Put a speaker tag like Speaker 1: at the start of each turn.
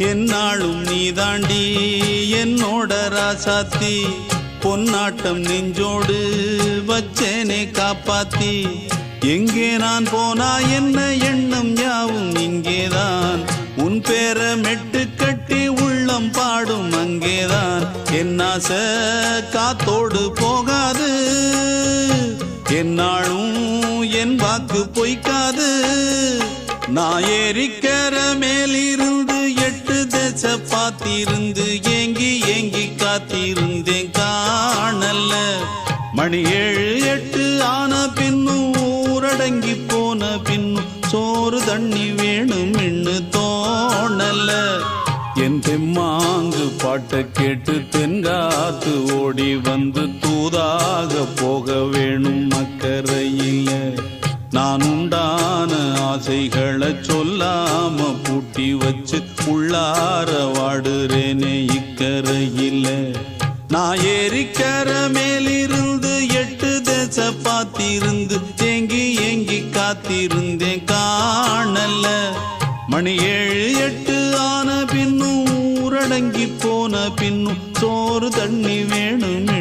Speaker 1: என்னாலும் நீதாண்டி என்னோட ராசாத்தி பொன்னாட்டம் நெஞ்சோடு வச்சேனே காப்பாத்தி எங்கே நான் போனா என்ன எண்ணம் யாவும் இங்கேதான் உன் பேர மெட்டு கட்டி உள்ளம் பாடும் அங்கேதான் என் ஆசை காத்தோடு போகாது என்னாலும் என் வாக்கு பொய்க்காது நான் ஏறிக்கர மேலிருந்து 8 தேச பார்த்திருந்து ஏங்கி ஏங்கி காத்திருந்தேன் காணல்ல மணி 7 8 ஆன பின்னும் ஊரடங்கி போன பின்னும் சோறு தண்ணி வேணும் இன்னு தோணல என் தெம்மாங்கு பாட்டை கேட்டு தென்காத்து ஓடி வந்து தூதாக போக வேணும் அக்கறையில நான் உண்டான ஆசைகளை சொல்லாம பூட்டி வச்சு உள்ளார வாடுறேனே இக்கரையில நான் ஏறிக்கர மேலிருந்து 8 தேச பார்த்திருந்து ஏங்கி ஏங்கி காத்திருந்தேன் காணல மணி 7 8 ஆன பின்னும் ஊரடங்கி போன பின்னும் சோறு தண்ணி வேணும்